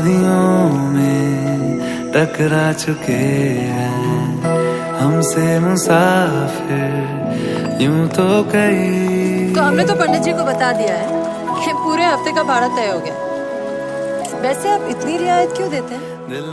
वादियों में टकरा चुके हैं हमसे मुसाफिर यूं तो कई। तो हमने तो पंडित जी को बता दिया है कि पूरे हफ्ते का भाड़ा तय हो गया। वैसे आप इतनी रियायत क्यों देते हैं? दिल